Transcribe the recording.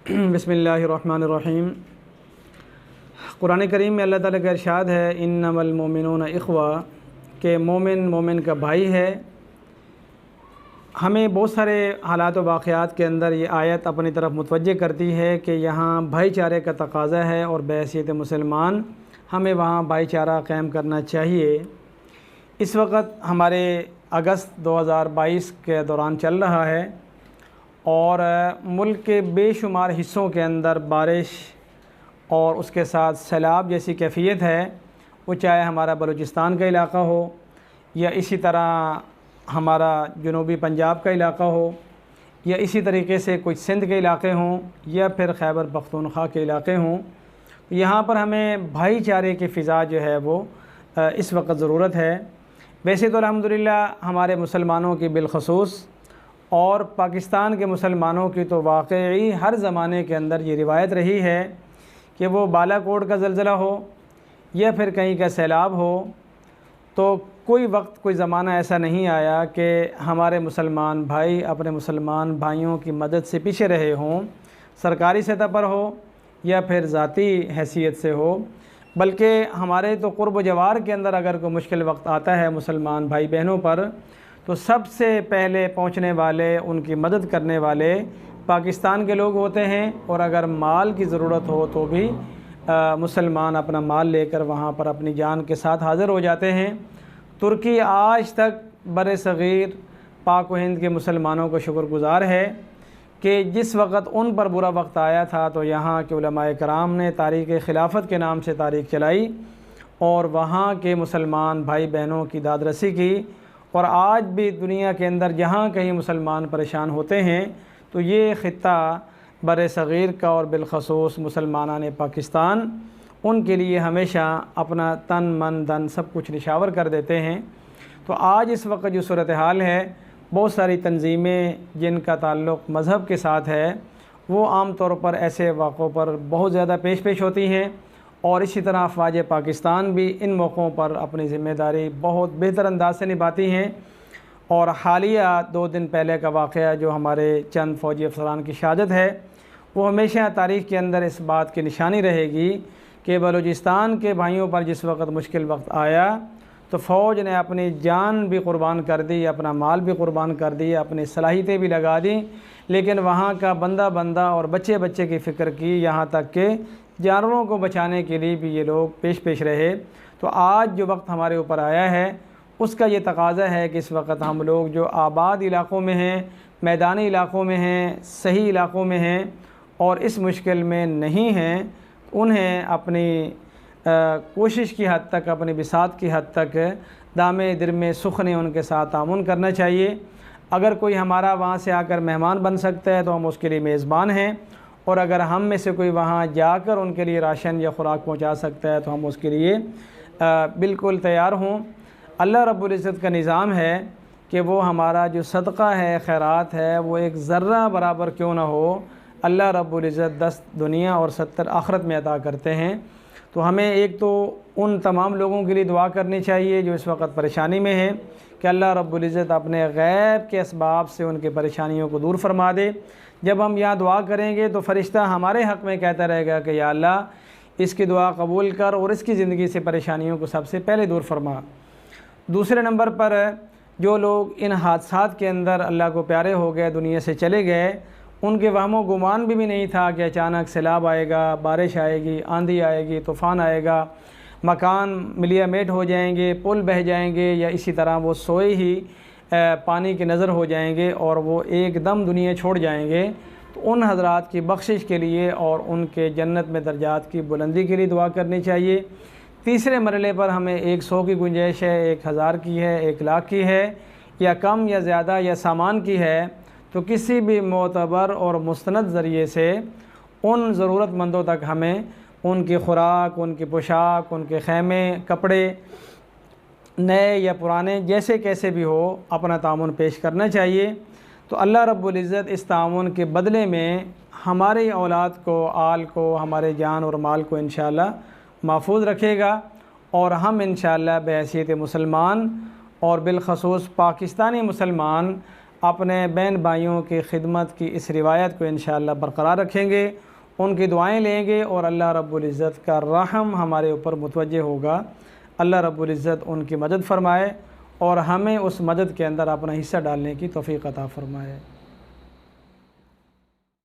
बिस्मिल्लाहिर्रहमानिर्रहीम। कुरान करीम में अल्लाह ताला का इरशाद है, इन्नमल मोमिनून इख्वा, के मोमिन मोमिन का भाई है। हमें बहुत सारे हालात व वाक़यात के अंदर ये आयत अपनी तरफ मुतवज्जे करती है कि यहाँ भाईचारे का तकाज़ा है और बहैसियत मुसलमान हमें वहाँ भाईचारा क़ायम करना चाहिए। इस वक्त हमारे अगस्त 2022 के दौरान चल रहा है और मुल्क के बेशुमार हिस्सों के अंदर बारिश और उसके साथ सैलाब जैसी कैफ़ियत है। वो चाहे हमारा बलूचिस्तान का इलाक़ा हो या इसी तरह हमारा जनूबी पंजाब का इलाक़ा हो या इसी तरीके से कुछ सिंध के इलाक़े हों या फिर खैबर पख्तूनख्वा के इलाक़े हों। यहाँ पर हमें भाईचारे की फ़िज़ा जो है वो इस वक्त ज़रूरत है। वैसे तो अल्हम्दुलिल्लाह हमारे मुसलमानों की बिलख़ुसूस और पाकिस्तान के मुसलमानों की तो वाक़ई हर ज़माने के अंदर ये रिवायत रही है कि वो बालाकोट का ज़लज़ला हो या फिर कहीं का सैलाब हो, तो कोई वक्त कोई ज़माना ऐसा नहीं आया कि हमारे मुसलमान भाई अपने मुसलमान भाइयों की मदद से पीछे रहे हों, सरकारी सतह पर हो या फिर ज़ाती हैसियत से हो। बल्कि हमारे तो क़ुर्ब जवार के अंदर अगर कोई मुश्किल वक्त आता है मुसलमान भाई बहनों पर, तो सबसे पहले पहुंचने वाले, उनकी मदद करने वाले पाकिस्तान के लोग होते हैं। और अगर माल की ज़रूरत हो तो भी मुसलमान अपना माल लेकर वहाँ पर अपनी जान के साथ हाज़िर हो जाते हैं। तुर्की आज तक बर-ए-सग़ीर पाक व हिंद के मुसलमानों को शुक्रगुज़ार है कि जिस वक़्त उन पर बुरा वक्त आया था तो यहाँ के उलमाए कराम ने तारीख़ खिलाफत के नाम से तारीख़ चलाई और वहाँ के मुसलमान भाई बहनों की दादरसी की। और आज भी दुनिया के अंदर जहाँ कहीं मुसलमान परेशान होते हैं तो ये ख़ित्ता बर-ए-सग़ीर का और बिलख़ुसूस मुसलमानान पाकिस्तान उनके लिए हमेशा अपना तन मन धन सब कुछ निशावर कर देते हैं। तो आज इस वक्त जो सूरत हाल है, बहुत सारी तंजीमें जिनका ताल्लुक़ मज़हब के साथ है वो आम तौर पर ऐसे वाक़ों पर बहुत ज़्यादा पेश होती हैं और इसी तरह अफ़वाज पाकिस्तान भी इन मौक़ों पर अपनी ज़िम्मेदारी बहुत बेहतर अंदाज से निभाती हैं। और हालिया 2 दिन पहले का वाक़या जो हमारे चंद फ़ौजी अफसरान की शहादत है, वो हमेशा तारीख़ के अंदर इस बात की निशानी रहेगी कि बलूचिस्तान के भाइयों पर जिस वक्त मुश्किल वक्त आया तो फ़ौज ने अपनी जान भी क़ुरबान कर दी, अपना माल भी क़ुरबान कर दी, अपनी सलाहियतें भी लगा दी, लेकिन वहाँ का बंदा बंदा और बच्चे बच्चे की फ़िक्र की, यहाँ तक कि जानवरों को बचाने के लिए भी ये लोग पेश रहे। तो आज जो वक्त हमारे ऊपर आया है उसका ये तकाज़ा है कि इस वक्त हम लोग जो आबाद इलाक़ों में हैं, मैदानी इलाक़ों में हैं, सही इलाक़ों में हैं और इस मुश्किल में नहीं हैं, उन्हें अपनी कोशिश की हद तक, अपनी बिसात की हद तक दामे दिरमे सुखने उनके साथ तामुन करना चाहिए। अगर कोई हमारा वहाँ से आकर मेहमान बन सकता है तो हम उसके लिए मेज़बान हैं, और अगर हम में से कोई वहाँ जाकर उनके लिए राशन या ख़ुराक पहुँचा सकता है तो हम उसके लिए बिल्कुल तैयार हों। अल्लाह रब्बुल इज़्ज़त का निज़ाम है कि वो हमारा जो सदक़ा है, खैरात है, वो एक ज़र्रा बराबर क्यों ना हो, अल्लाह रब्बुल इज़्ज़त 10 दुनिया और 70 आखिरत में अता करते हैं। तो हमें एक तो उन तमाम लोगों के लिए दुआ करनी चाहिए जो इस वक्त परेशानी में हैं कि अल्लाह रब्बुल इज़्ज़त अपने गैब के असबाब से उनकी परेशानियों को दूर फरमा दे। जब हम यहाँ दुआ करेंगे तो फ़रिश्ता हमारे हक़ में कहता रहेगा कि या अल्लाह इसकी दुआ कबूल कर और इसकी ज़िंदगी से परेशानियों को सबसे पहले दूर फरमा। दूसरे नंबर पर जो लोग इन हादसात के अंदर अल्लाह को प्यारे हो गए, दुनिया से चले गए, उनके वहमो गुमान भी नहीं था कि अचानक सैलाब आएगा, बारिश आएगी, आंधी आएगी, तूफ़ान आएगा, मकान मिलियामेट हो जाएंगे, पुल बह जाएंगे या इसी तरह वो सोए ही पानी की नज़र हो जाएंगे और वो एकदम दुनिया छोड़ जाएंगे। तो उन हज़रात की बख्शिश के लिए और उनके जन्नत में दर्जात की बुलंदी के लिए दुआ करनी चाहिए। तीसरे मरले पर हमें 100 की गुंजाइश है, 1000 की है, 1 लाख की है या कम या ज़्यादा या सामान की है, तो किसी भी मोतबर और मुस्तनद ज़रिए से उन ज़रूरतमंदों तक हमें उनकी ख़ुराक, उनकी पोशाक, उनके ख़ैमे, कपड़े नए या पुराने जैसे कैसे भी हो अपना तामुन पेश करना चाहिए। तो अल्लाह रब्बुल इज़्ज़त इस तामुन के बदले में हमारी औलाद को, आल को, हमारे जान और माल को इंशाअल्लाह महफूज रखेगा और हम इंशाअल्लाह बहैसियत मुसलमान और बिलख़ुसूस पाकिस्तानी मुसलमान अपने बहन भाइयों की खिदमत की इस रिवायत को इंशाअल्लाह बरकरार रखेंगे, उनकी दुआएं लेंगे और अल्लाह रब्बुल इज़्ज़त का रहम हमारे ऊपर मुतवज्जे होगा। अल्लाह रब्बुल इज़्ज़त उनकी मदद फ़रमाए और हमें उस मदद के अंदर अपना हिस्सा डालने की तौफ़ीक़ अता फ़रमाए।